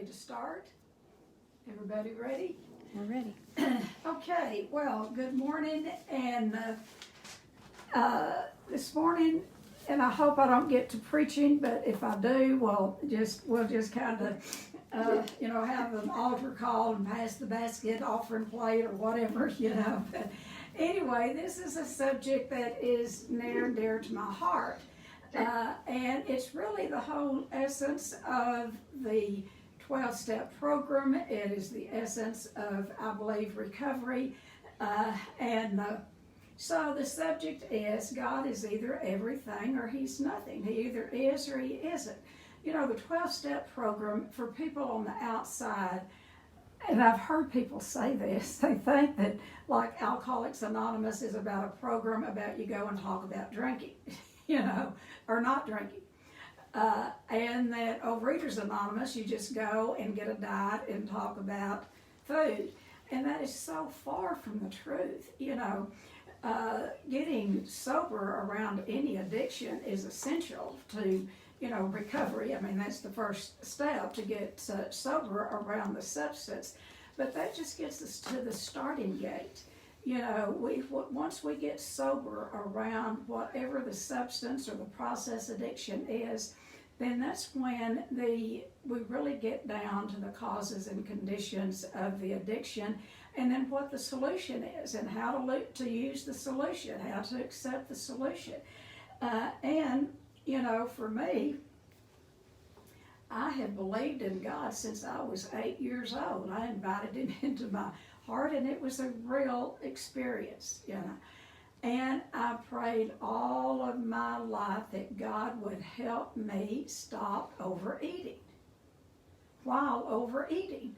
ready to start? Everybody ready? We're ready. Okay, well, good morning, and this morning, and I hope I don't get to preaching, but if I do, we'll just kind of, have an altar call and pass the basket, offering plate, or whatever, But anyway, this is a subject that is near and dear to my heart, and it's really the whole essence of the 12-step program. It is the essence of, I believe, recovery, so the subject is God is either everything or He's nothing. He either is or He isn't. The 12-step program, for people on the outside, and I've heard people say this, they think that like Alcoholics Anonymous is about a program about you go and talk about drinking, or not drinking. And that Overeaters Anonymous, you just go and get a diet and talk about food. And that is so far from the truth. Getting sober around any addiction is essential to, recovery. I mean, that's the first step, to get sober around the substance. But that just gets us to the starting gate. Once we get sober around whatever the substance or the process addiction is, then that's when we really get down to the causes and conditions of the addiction, and then what the solution is, and how to use the solution, how to accept the solution. For me, I have believed in God since I was 8 years old. I invited Him into my heart, and it was a real experience, And I prayed all of my life that God would help me stop overeating. While overeating,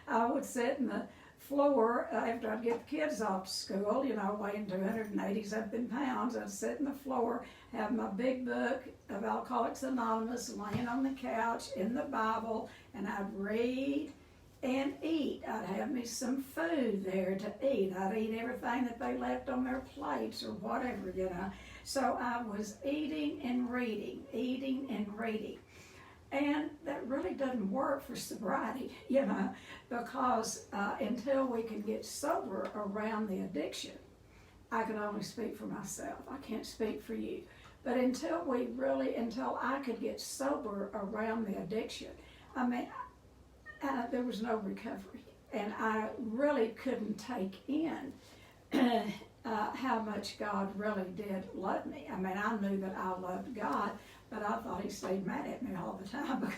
I would sit in the floor after I'd get the kids off to school, weighing 280-something pounds. I'd sit in the floor, have my big book of Alcoholics Anonymous laying on the couch in the Bible, and I'd read and eat. I'd have me some food there to eat. I'd eat everything that they left on their plates or whatever, So I was eating and reading, And that really doesn't work for sobriety, because until we can get sober around the addiction, I can only speak for myself. I can't speak for you. But until I could get sober around the addiction, there was no recovery, and I really couldn't take in how much God really did love me. I knew that I loved God, but I thought He stayed mad at me all the time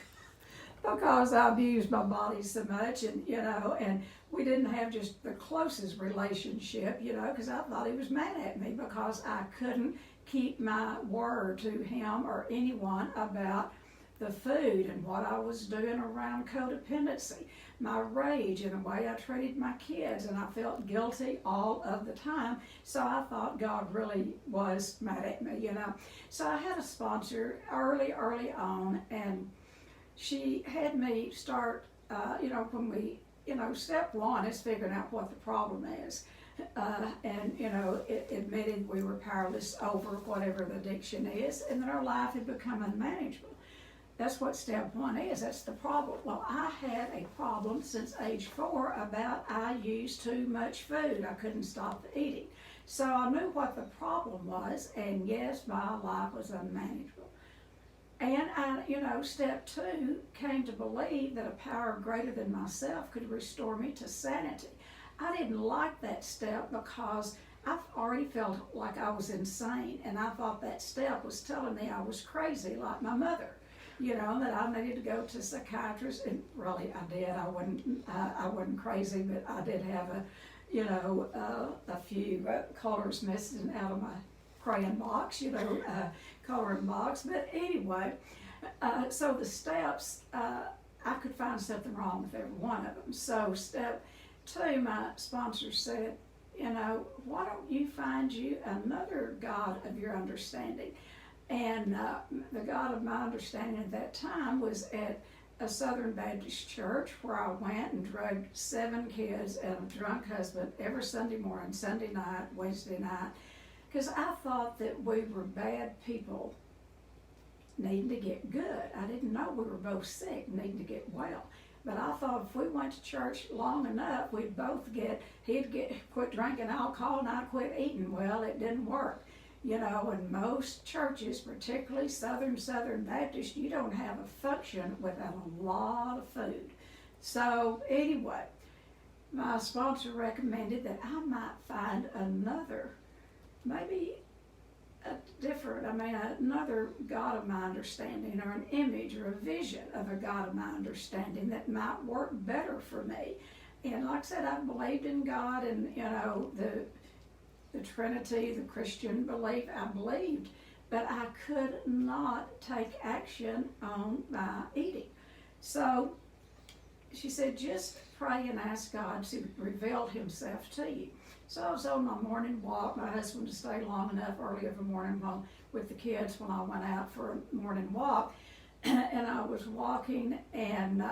because I abused my body so much, and we didn't have just the closest relationship, because I thought He was mad at me because I couldn't keep my word to Him or anyone about the food and what I was doing around codependency, my rage, and the way I treated my kids, and I felt guilty all of the time. So I thought God really was mad at me, So I had a sponsor early on, and she had me start, when we, step one is figuring out what the problem is. It admitted we were powerless over whatever the addiction is, and that our life had become unmanageable. That's what step one is. That's the problem. Well, I had a problem since age 4 about I used too much food. I couldn't stop the eating. So I knew what the problem was, and yes, my life was unmanageable. And step 2 came to believe that a power greater than myself could restore me to sanity. I didn't like that step because I already felt like I was insane, and I thought that step was telling me I was crazy like my mother. That I needed to go to a psychiatrist, and really I did. I wasn't crazy, but I did have a few colors missing out of my crayon box, coloring box. But anyway, so the steps, I could find something wrong with every one of them. So step 2, my sponsor said, why don't you find you another God of your understanding? And the God of my understanding at that time was at a Southern Baptist church where I went and drugged 7 kids and a drunk husband every Sunday morning, Sunday night, Wednesday night, because I thought that we were bad people needing to get good. I didn't know we were both sick, needing to get well. But I thought if we went to church long enough, he'd quit drinking alcohol and I'd quit eating. Well, it didn't work. You know, in most churches, particularly Southern Baptist, you don't have a function without a lot of food. So anyway, my sponsor recommended that I might find another, maybe another God of my understanding, or an image or a vision of a God of my understanding that might work better for me. And like I said, I believed in God and, you know, the Trinity, the Christian belief, I believed, but I could not take action on my eating. So she said, just pray and ask God to reveal himself to you. So I was on my morning walk. My husband would stay long enough early every morning with the kids when I went out for a morning walk. And I was walking and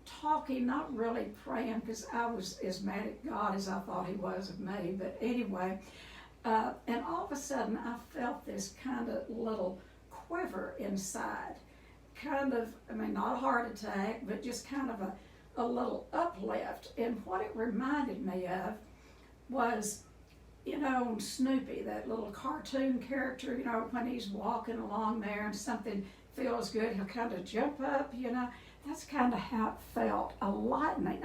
talking, not really praying, because I was as mad at God as I thought he was of me. But anyway, and all of a sudden I felt this kind of little quiver inside. Kind of, not a heart attack, but just kind of a little uplift. And what it reminded me of was, you know, Snoopy, that little cartoon character, you know, when he's walking along there and something feels good, he'll kind of jump up, you know. That's kind of how it felt, a lightening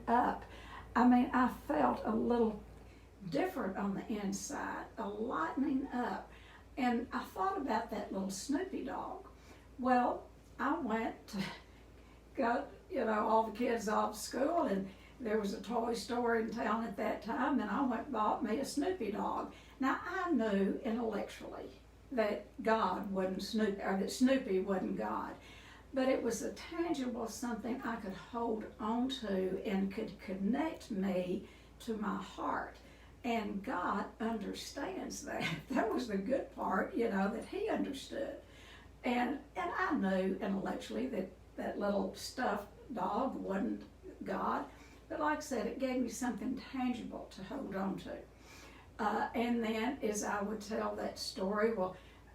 up. I felt a little different on the inside, a lightening up. And I thought about that little Snoopy dog. Well, I went to got, you know, all the kids off school, and there was a toy store in town at that time, and I went and bought me a Snoopy dog. Now, I knew intellectually that God wasn't Snoopy, or that Snoopy wasn't God, but it was a tangible something I could hold on to and could connect me to my heart. And God understands that. That was the good part, you know, that he understood. And I knew intellectually that that little stuffed dog wasn't God. But like I said, it gave me something tangible to hold on to. And then as I would tell that story,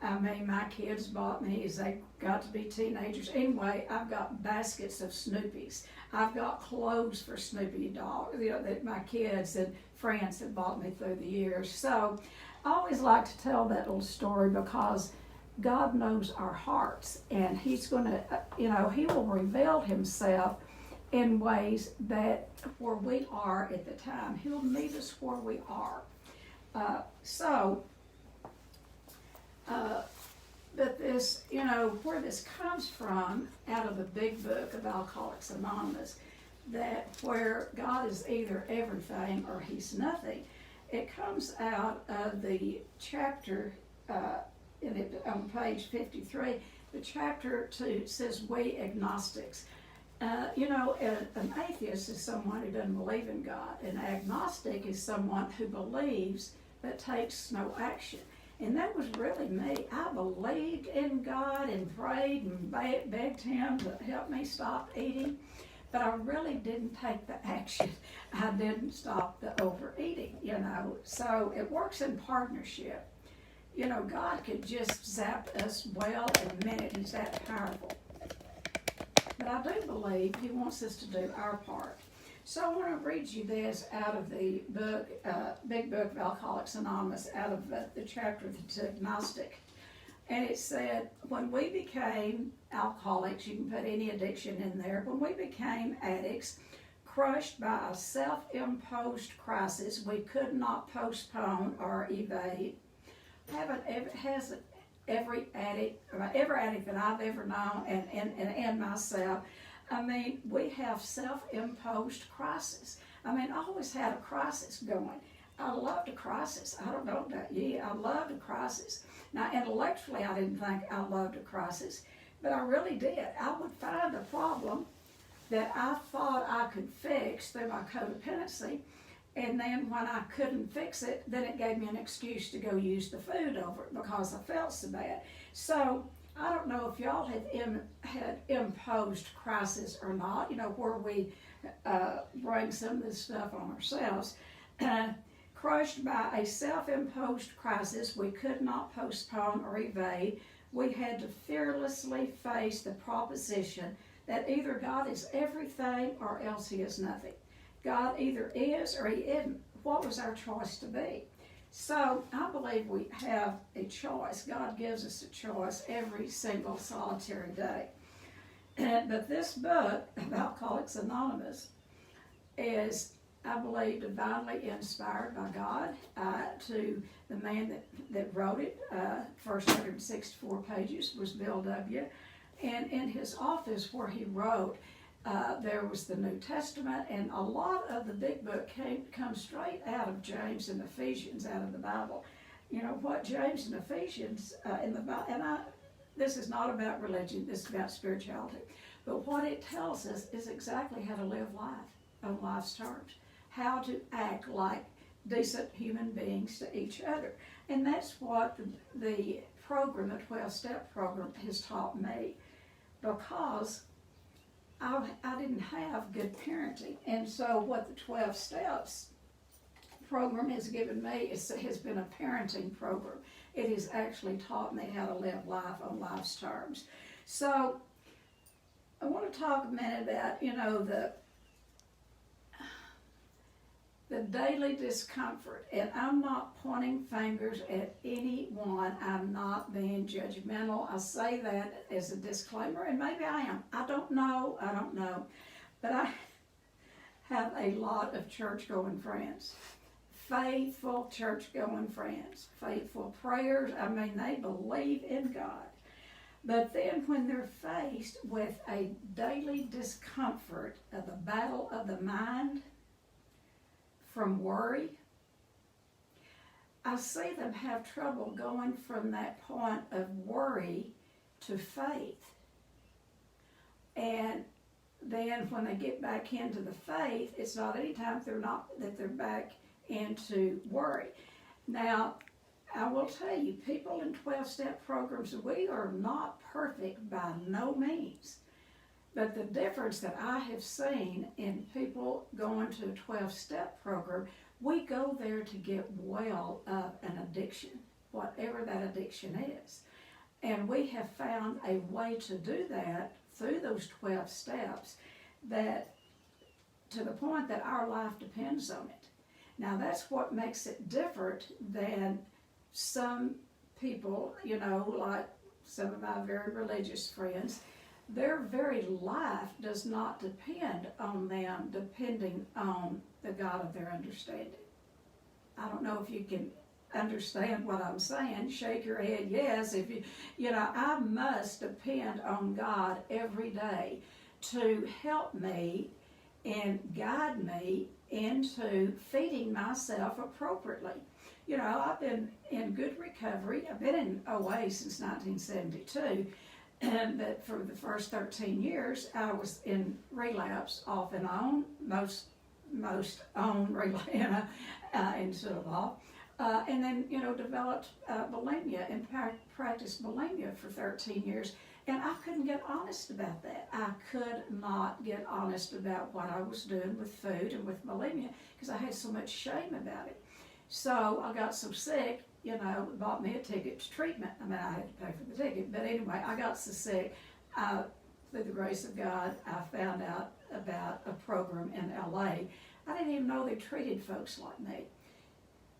my kids bought me, as they got to be teenagers. Anyway, I've got baskets of Snoopies. I've got clothes for Snoopy dog, you know, that my kids and friends have bought me through the years. So I always like to tell that little story because God knows our hearts, and he's going to, he will reveal himself in ways that where we are at the time. He'll meet us where we are. But this, where this comes from, out of the big book of Alcoholics Anonymous, that where God is either everything or he's nothing, it comes out of the chapter, on page 53, the chapter 2 says, we agnostics. An atheist is someone who doesn't believe in God. An agnostic is someone who believes but takes no action. And that was really me. I believed in God and prayed and begged him to help me stop eating, but I really didn't take the action. I didn't stop the overeating, So it works in partnership. God could just zap us well in a minute. He's that powerful. But I do believe he wants us to do our part. So I want to read you this out of the book, Big Book of Alcoholics Anonymous, out of the chapter that's agnostic. And it said, when we became alcoholics, you can put any addiction in there, when we became addicts, crushed by a self-imposed crisis we could not postpone or evade, every addict that I've ever known and myself, we have self-imposed crisis. I always had a crisis going. I loved a crisis. I don't know about you. I loved a crisis. Now, intellectually, I didn't think I loved a crisis, but I really did. I would find a problem that I thought I could fix through my codependency, and then when I couldn't fix it, then it gave me an excuse to go use the food over it because I felt so bad. So I don't know if y'all had imposed crisis or not, where we bring some of this stuff on ourselves. Crushed by a self-imposed crisis we could not postpone or evade, we had to fearlessly face the proposition that either God is everything or else he is nothing. God either is or he isn't. What was our choice to be? So I believe we have a choice. God gives us a choice every single solitary day. But this book of Alcoholics Anonymous is, I believe, divinely inspired by God to the man that wrote it. First 164 pages was Bill W. And in his office where he wrote, there was the New Testament, and a lot of the big book comes straight out of James and Ephesians, out of the Bible. You know, what James and Ephesians in the Bible, and this is not about religion, this is about spirituality. But what it tells us is exactly how to live life on life's terms, how to act like decent human beings to each other. And that's what the program, the 12-step program, has taught me, because I didn't have good parenting. And so what the 12 steps program has given me has been a parenting program. It has actually taught me how to live life on life's terms. So I want to talk a minute about, you know, the daily discomfort. And I'm not pointing fingers at anyone. I'm not being judgmental. I say that as a disclaimer, and maybe I am. I don't know. But I have a lot of church-going friends. Faithful church-going friends. Faithful prayers. I mean, they believe in God. But then when they're faced with a daily discomfort of the battle of the mind, from worry, I see them have trouble going from that point of worry to faith. And then when they get back into the faith, it's not any time that they're back into worry. Now, I will tell you, people in 12-step programs, we are not perfect by no means. But the difference that I have seen in people going to a 12-step program, we go there to get well of an addiction, whatever that addiction is. And we have found a way to do that through those 12 steps, that to the point that our life depends on it. Now that's what makes it different than some people, you know, like some of my very religious friends. Their very life does not depend on them depending on the God of their understanding. I don't know if you can understand what I'm saying. Shake your head yes. If you know, I must depend on God every day to help me and guide me into feeding myself appropriately. You know, I've been in good recovery. I've been in OA since 1972. But for the first 13 years, I was in relapse off and on, most on relapse instead of off. And then, you know, developed bulimia and practiced bulimia for 13 years. And I couldn't get honest about that. I could not get honest about what I was doing with food and with bulimia because I had so much shame about it. So I got so sick, you know, bought me a ticket to treatment. I mean, I had to pay for the ticket. But anyway, I got so sick, through the grace of God, I found out about a program in LA. I didn't even know they treated folks like me.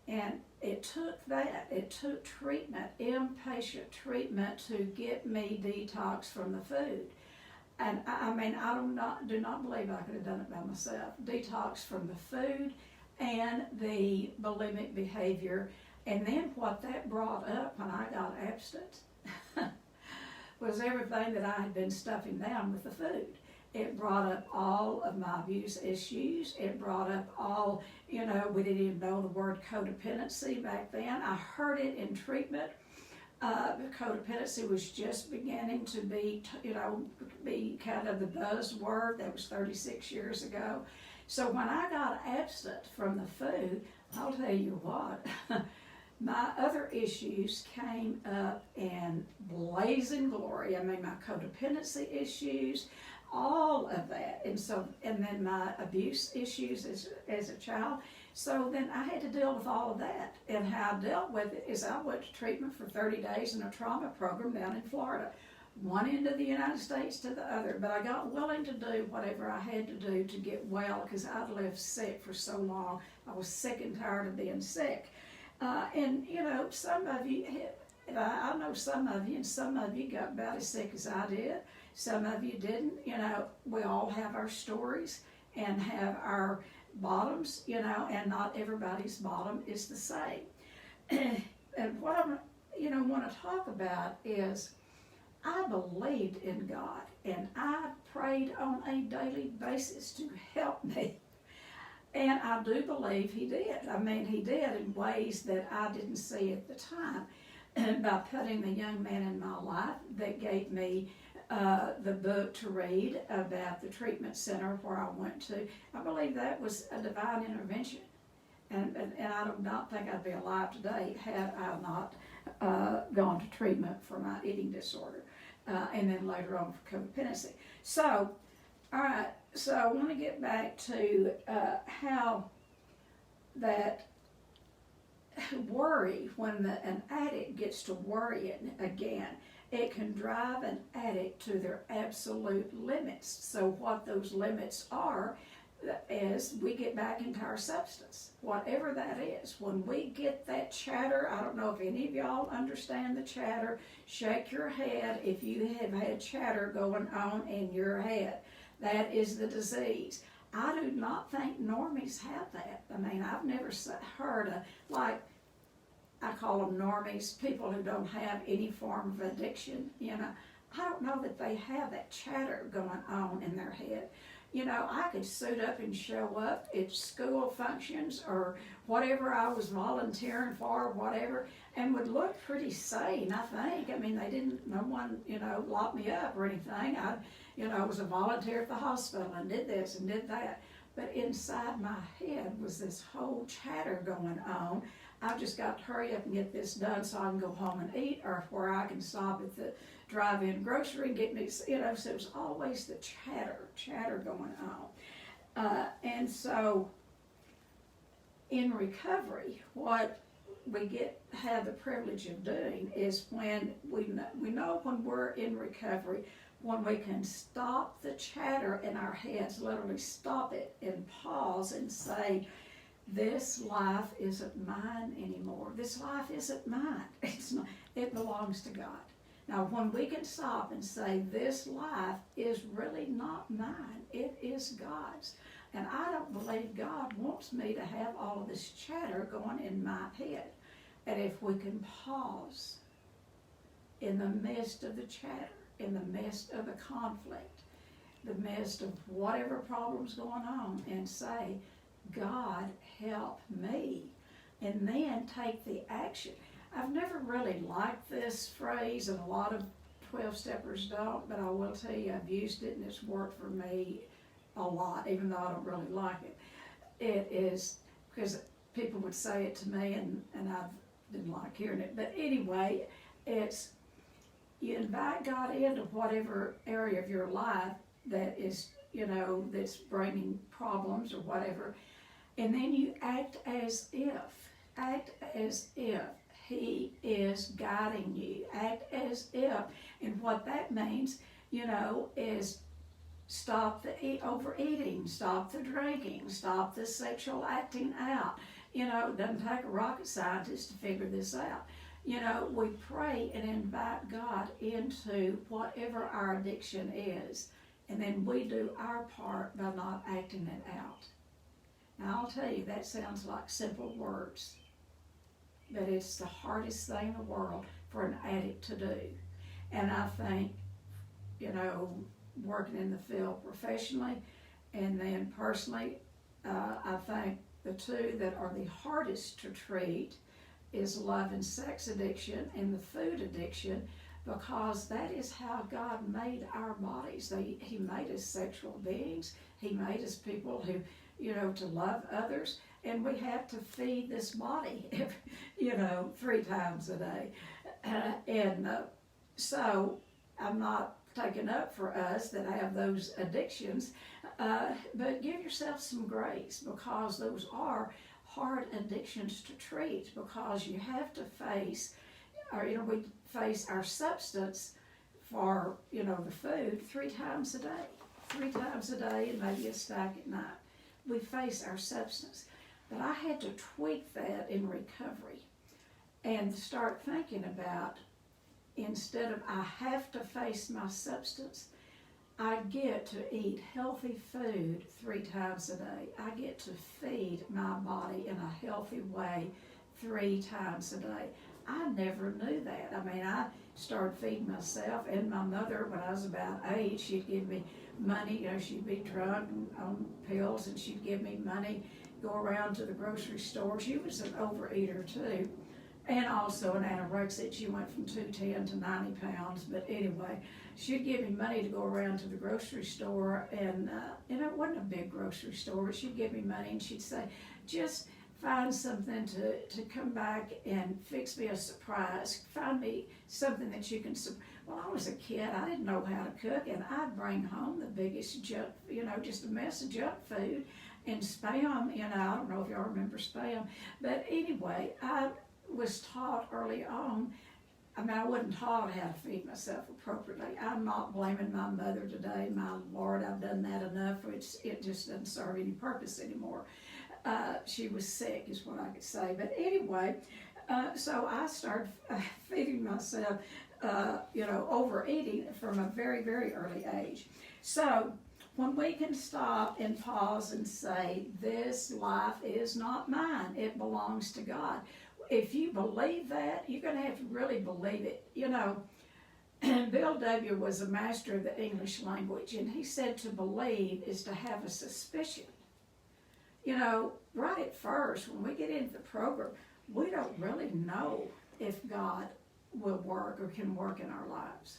And it took treatment, inpatient treatment, to get me detox from the food. And I mean, I do not believe I could have done it by myself. Detox from the food and the bulimic behavior. And then what that brought up when I got abstinent was everything that I had been stuffing down with the food. It brought up all of my abuse issues. It brought up all, you know, we didn't even know the word codependency back then. I heard it in treatment. Codependency was just beginning to be, you know, be kind of the buzzword. That was 36 years ago. So when I got abstinent from the food, I'll tell you what, my other issues came up in blazing glory. I mean, my codependency issues, all of that. and then my abuse issues as a child. So then I had to deal with all of that. And how I dealt with it is I went to treatment for 30 days in a trauma program down in Florida. One end of the United States to the other. But I got willing to do whatever I had to do to get well because I'd lived sick for so long. I was sick and tired of being sick. And, you know, some of you, I know some of you, and some of you got about as sick as I did. Some of you didn't. You know, we all have our stories and have our bottoms, you know, and not everybody's bottom is the same. And what I'm, you know, want to talk about is I believed in God and I prayed on a daily basis to help me. And I do believe He did. I mean, He did in ways that I didn't see at the time. And by putting the young man in my life that gave me the book to read about the treatment center where I went to, I believe that was a divine intervention. And I do not think I'd be alive today had I not gone to treatment for my eating disorder. And then later on for codependency. So, all right, so I want to get back to how that worry, when an addict gets to worrying again, it can drive an addict to their absolute limits. So what those limits are is we get back into our substance, whatever that is. When we get that chatter, I don't know if any of y'all understand the chatter. Shake your head if you have had chatter going on in your head. That is the disease. I do not think normies have that. I mean, I've never heard like, I call them normies, people who don't have any form of addiction, you know. I don't know that they have that chatter going on in their head. You know, I could suit up and show up at school functions or whatever I was volunteering for, whatever, and would look pretty sane, I think. I mean, no one, you know, locked me up or anything. I was a volunteer at the hospital and did this and did that. But inside my head was this whole chatter going on. I've just got to hurry up and get this done so I can go home and eat, or where I can stop at the drive-in grocery and get me, you know, so it was always the chatter going on. And so in recovery, what we have the privilege of doing is when we know when we're in recovery, when we can stop the chatter in our heads, literally stop it and pause and say, this life isn't mine anymore. This life isn't mine. It's not. It belongs to God. Now, when we can stop and say, this life is really not mine, it is God's. And I don't believe God wants me to have all of this chatter going in my head. And if we can pause in the midst of the chatter, in the midst of the conflict, the midst of whatever problem's going on, and say, God, help me, and then take the action. I've never really liked this phrase, and a lot of 12-steppers don't, but I will tell you I've used it and it's worked for me a lot, even though I don't really like it. It is, because people would say it to me and I didn't like hearing it, but anyway, it's you invite God into whatever area of your life that is, you know, that's bringing problems or whatever, and then you act as if He is guiding you. Act as if, and what that means, you know, is stop the overeating, stop the drinking, stop the sexual acting out. You know, it doesn't take a rocket scientist to figure this out. You know, we pray and invite God into whatever our addiction is, and then we do our part by not acting it out. Now, I'll tell you, that sounds like simple words, but it's the hardest thing in the world for an addict to do. And I think, you know, working in the field professionally and then personally, I think the two that are the hardest to treat is love and sex addiction and the food addiction, because that is how God made our bodies. He made us sexual beings. He made us people who, you know, to love others, and we have to feed this body, you know, 3 times a day. So I'm not taking up for us that have those addictions, But give yourself some grace, because those are hard addictions to treat, because you have to face, or we face our substance for the food 3 times a day, 3 times a day, and maybe a stack at night. We face our substance. But I had to tweak that in recovery and start thinking about, instead of I have to face my substance, I get to eat healthy food 3 times a day. I get to feed my body in a healthy way 3 times a day. I never knew that. I mean, I started feeding myself and my mother when I was about 8. She'd give me money. She'd be drunk on pills, and she'd give me money, go around to the grocery store. She was an overeater too, and also an anorexic. She went from 210 to 90 pounds. But anyway, she'd give me money to go around to the grocery store, and it wasn't a big grocery store, but she'd give me money, and she'd say, just find something to come back and fix me a surprise. Find me something that you can. Well, I was a kid. I didn't know how to cook, and I'd bring home the biggest junk, just a mess of junk food and Spam. I don't know if y'all remember Spam, but anyway, I was taught early on. I wasn't taught how to feed myself appropriately. I'm not blaming my mother today. My Lord, I've done that enough. It just doesn't serve any purpose anymore. She was sick, is what I could say. But anyway, so I started feeding myself, overeating from a very, very early age. So when we can stop and pause and say, this life is not mine, it belongs to God. If you believe that, you're going to have to really believe it. Bill W. was a master of the English language, and he said to believe is to have a suspicion. Right at first, when we get into the program, we don't really know if God will work or can work in our lives,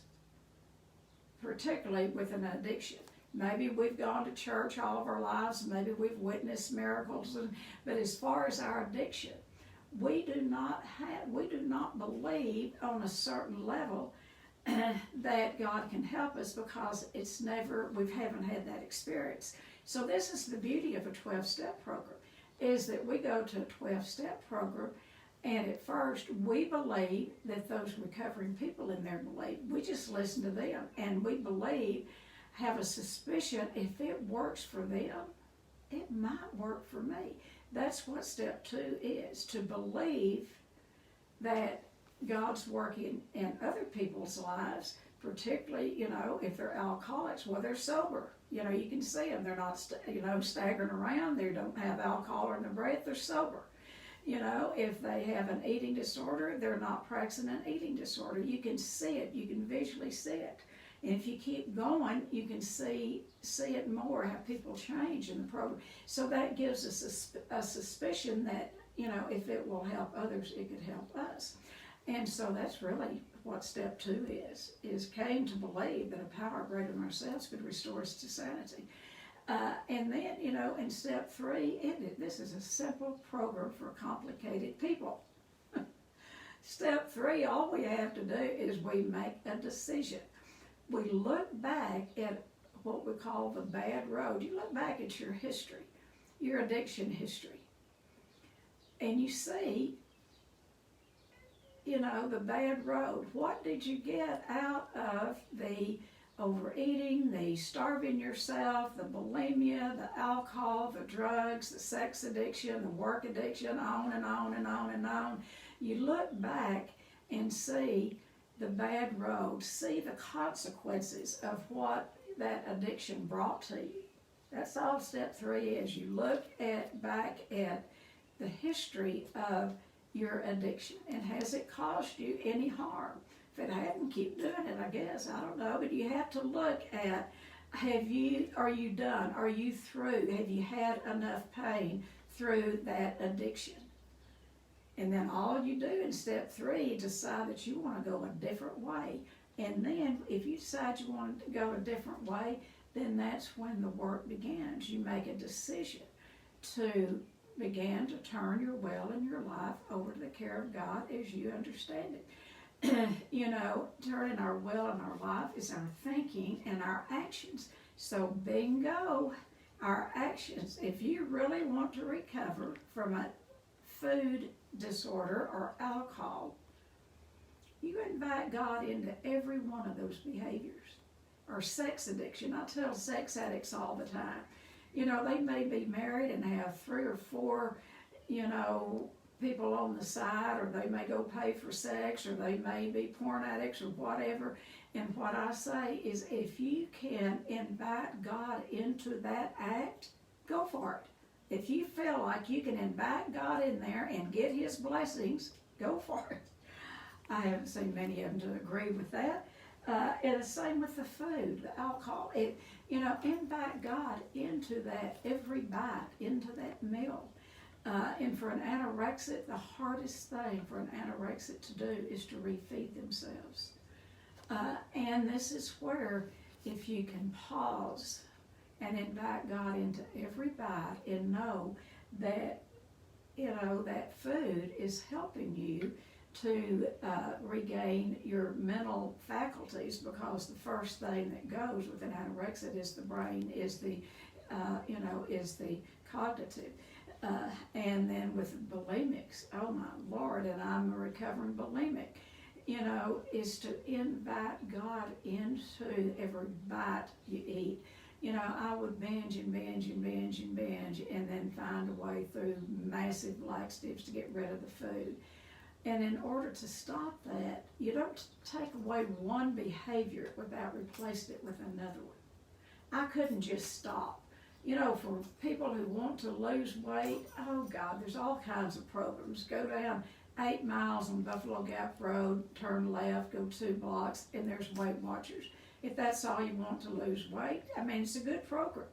particularly with an addiction. Maybe we've gone to church all of our lives, maybe we've witnessed miracles, but as far as our addiction, we do not believe on a certain level that God can help us, because we haven't had that experience. So this is the beauty of a 12-step program, is that we go to a 12-step program, and at first we believe that those recovering people in there believe. We just listen to them, and we believe, have a suspicion, if it works for them, it might work for me. That's what step 2 is, to believe that God's working in other people's lives, particularly, if they're alcoholics. Well, they're sober. You can see them. They're not, staggering around. They don't have alcohol in their breath. They're sober. If they have an eating disorder, they're not practicing an eating disorder. You can see it. You can visually see it. And if you keep going, you can see it more, how people change in the program. So that gives us a suspicion that, if it will help others, it could help us. And so that's really what step 2 is came to believe that a power greater than ourselves could restore us to sanity. And then, in step 3, this is a simple program for complicated people. Step 3, all we have to do is we make a decision. We look back at what we call the bad road. You look back at your history, your addiction history, and you see, the bad road. What did you get out of the overeating, the starving yourself, the bulimia, the alcohol, the drugs, the sex addiction, the work addiction, on and on and on and on? You look back and see the bad road, see the consequences of what that addiction brought to you. That's all step 3 is. You look back at the history of your addiction, and has it caused you any harm? If it hadn't, keep doing it, I guess. I don't know, but you have to look at, are you done? Are you through? Have you had enough pain through that addiction? And then all you do in step 3, decide that you want to go a different way. And then if you decide you want to go a different way, then that's when the work begins. You make a decision to begin to turn your will and your life over to the care of God as you understand it. Turning our will and our life is our thinking and our actions. So bingo, our actions. If you really want to recover from a food disorder or alcohol, you invite God into every one of those behaviors. Or sex addiction. I tell sex addicts all the time, you know, they may be married and have 3 or 4, you know, people on the side, or they may go pay for sex, or they may be porn addicts or whatever. And what I say is, if you can invite God into that act, go for it. If you feel like you can invite God in there and get his blessings, go for it. I haven't seen many of them to agree with that. And the same with the food, the alcohol. You know, invite God into that every bite, into that meal. And for an anorexic, the hardest thing for an anorexic to do is to refeed themselves. And this is where, if you can pause and invite God into every bite and know that, you know, that food is helping you to regain your mental faculties, because the first thing that goes with an anorexic is the brain, is the, you know, is the cognitive. And then with bulimics, oh my Lord, and I'm a recovering bulimic, you know, is to invite God into every bite you eat. You know, I would binge and binge and binge and binge, and then find a way through massive laxatives to get rid of the food. And in order to stop that, you don't take away one behavior without replacing it with another one. I couldn't just stop. You know, for people who want to lose weight, oh God, there's all kinds of programs. Go down 8 miles on Buffalo Gap Road, turn left, go 2 blocks, and there's Weight Watchers. If that's all you want to lose weight, I mean, it's a good program.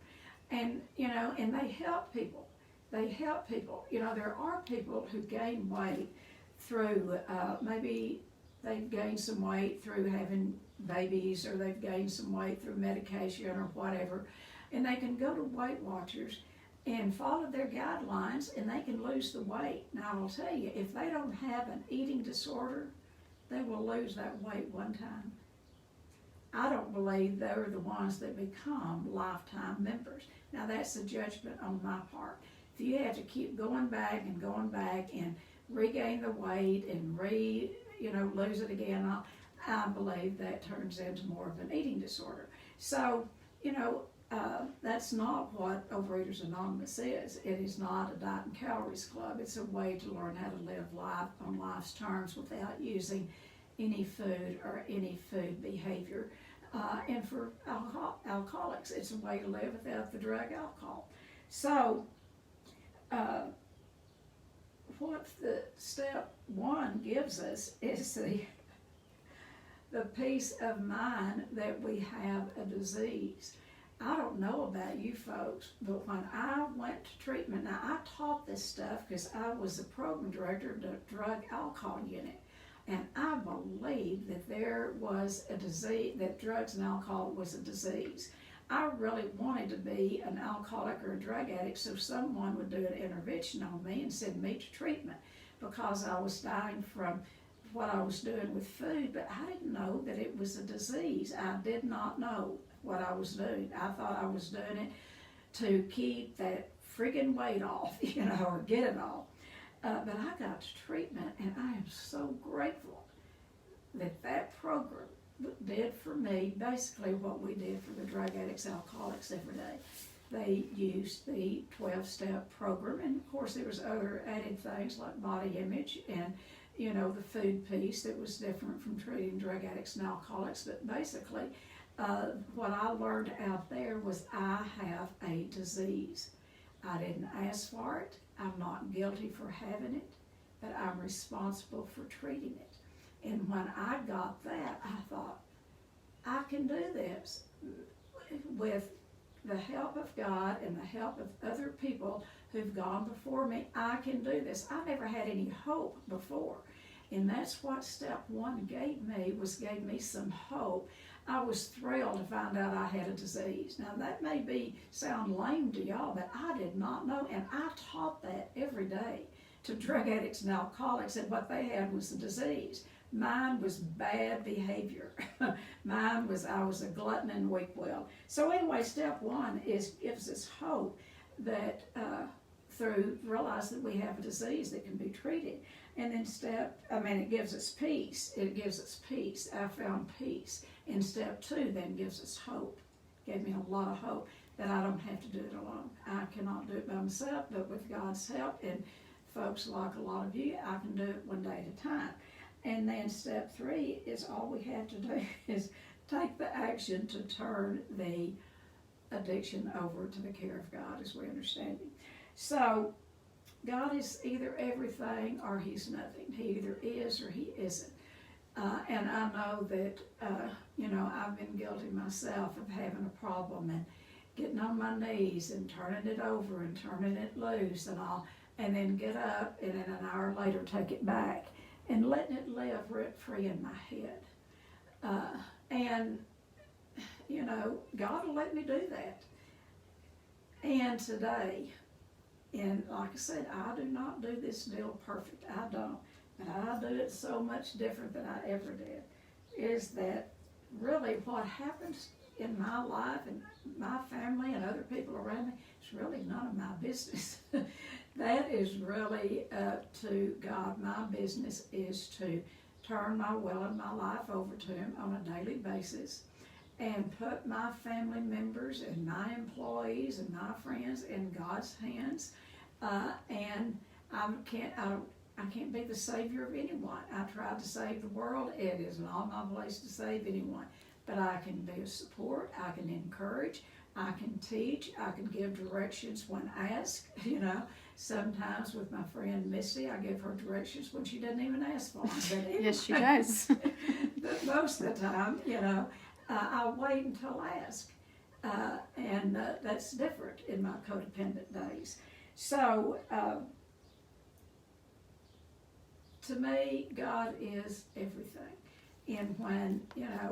And, you know, and they help people. They help people. You know, there are people who gain weight through, maybe they've gained some weight through having babies, or they've gained some weight through medication or whatever, and they can go to Weight Watchers and follow their guidelines, and they can lose the weight. Now, I will tell you, if they don't have an eating disorder, they will lose that weight one time. I don't believe they're the ones that become lifetime members. Now, that's a judgment on my part. If you have to keep going back and regain the weight and lose it again, I believe that turns into more of an eating disorder. So, you know, that's not what Overeaters Anonymous is. It is not a diet and calories club. It's a way to learn how to live life on life's terms without using any food or any food behavior. And for alcoholics, it's a way to live without the drug alcohol. So, what the step 1 gives us is the peace of mind that we have a disease. I don't know about you folks, but when I went to treatment, now I taught this stuff because I was the program director of the drug alcohol unit, and I believed that there was a disease, that drugs and alcohol was a disease. I really wanted to be an alcoholic or a drug addict so someone would do an intervention on me and send me to treatment, because I was dying from what I was doing with food, but I didn't know that it was a disease. I did not know what I was doing. I thought I was doing it to keep that friggin' weight off, or get it off. But I got to treatment, and I am so grateful that that program did for me basically what we did for the drug addicts, alcoholics every day. They used the 12-step program, and of course there was other added things like body image and the food piece that was different from treating drug addicts and alcoholics. But basically what I learned out there was I have a disease. I didn't ask for it. I'm not guilty for having it, but I'm responsible for treating it. And when I got that, I thought, I can do this with the help of God and the help of other people who've gone before me. I can do this. I never had any hope before. And that's what step 1 gave me some hope. I was thrilled to find out I had a disease. Now that may sound lame to y'all, but I did not know, and I taught that every day to drug addicts and alcoholics, that what they had was a disease. Mine was bad behavior. I was a glutton and weak-willed. So anyway, step one gives us hope that through realize that we have a disease that can be treated. And then it gives us peace. It gives us peace. I found peace. And step two then gives us hope. Gave me a lot of hope that I don't have to do it alone. I cannot do it by myself, but with God's help and folks like a lot of you, I can do it one day at a time. And then step three is all we have to do is take the action to turn the addiction over to the care of God as we understand Him. So God is either everything or He's nothing. He either is or He isn't. And I know that, I've been guilty myself of having a problem and getting on my knees and turning it over and turning it loose and all, and then get up and then an hour later take it back and letting it live rent-free in my head. God will let me do that. And today, and like I said, I do not do this deal perfect. I don't. But I do it so much different than I ever did. Is that really what happens in my life and my family and other people around me? It's really none of my business. That is really up to God. My business is to turn my will and my life over to Him on a daily basis and put my family members and my employees and my friends in God's hands. And I can't be the savior of anyone. I tried to save the world. It is not my place to save anyone. But I can be a support. I can encourage. I can teach. I can give directions when asked. Sometimes with my friend Misty, I give her directions when she doesn't even ask for them. Yes, she does. But most of the time, I'll wait until asked. And that's different in my codependent days. So, to me, God is everything. And when,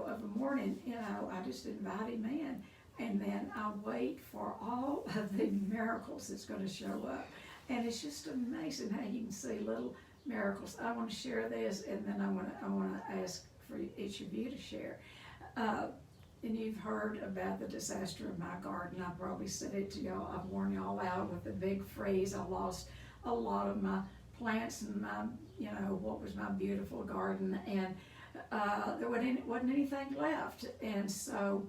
of a morning, I just invite Him in. And then I wait for all of the miracles that's going to show up. And it's just amazing how you can see little miracles. I want to share this, and then I want to ask for each of you to share. And you've heard about the disaster in my garden. I probably said it to y'all. I've worn y'all out with the big freeze. I lost a lot of my plants and my, what was my beautiful garden. And there wasn't anything left. And so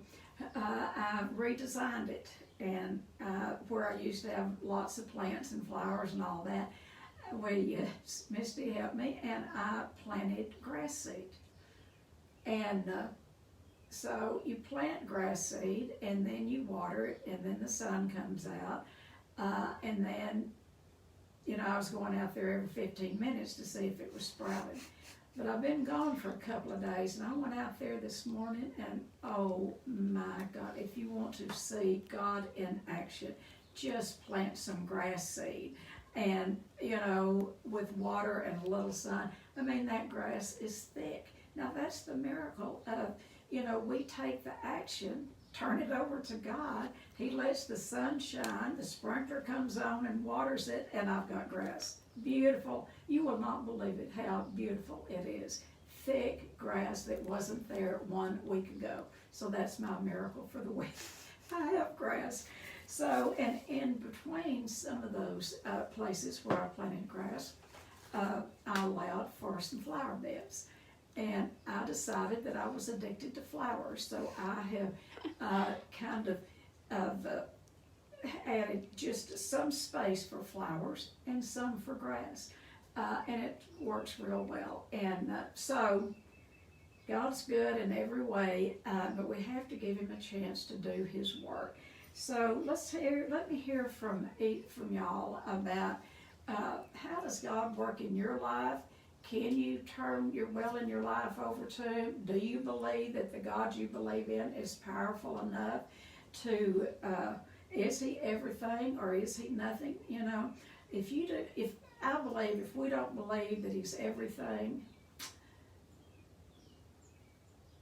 I redesigned it. And where I used to have lots of plants and flowers and all that, Misty helped me, and I planted grass seed. And so you plant grass seed, and then you water it, and then the sun comes out. And then, I was going out there every 15 minutes to see if it was sprouting. But I've been gone for a couple of days, and I went out there this morning, and oh my God, if you want to see God in action, just plant some grass seed. And, with water and a little sun, that grass is thick. Now that's the miracle of, we take the action, turn it over to God. He lets the sun shine, the sprinkler comes on and waters it, and I've got grass. Beautiful. You will not believe it, how beautiful it is. Thick grass that wasn't there 1 week ago. So that's my miracle for the week. I have grass. So, and in between some of those places where I planted grass, I allowed for some flower beds. And I decided that I was addicted to flowers. So I have added just some space for flowers and some for grass. And it works real well. And so God's good in every way, but we have to give Him a chance to do His work. So let me hear from y'all about how does God work in your life? Can you turn your will in your life over to Him? Do you believe that the God you believe in is powerful enough to, is He everything or is He nothing? If we don't believe that He's everything,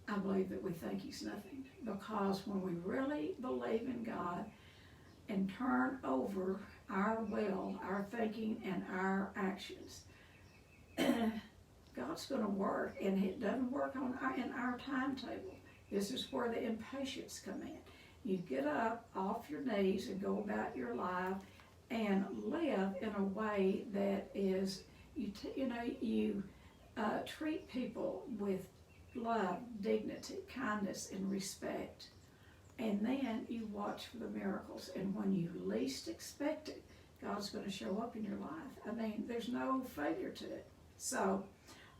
I believe that we think He's nothing. Because when we really believe in God and turn over our will, our thinking, and our actions, God's going to work, and it doesn't work in our timetable. This is where the impatience come in. You get up off your knees and go about your life and live in a way that is, you treat people with love, dignity, kindness, and respect. And then you watch for the miracles. And when you least expect it, God's going to show up in your life. I mean, there's no failure to it. So,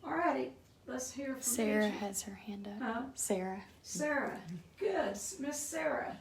all righty, let's hear from Sarah Gigi. has her hand up. Huh? Sarah. Sarah, good. Miss Sarah.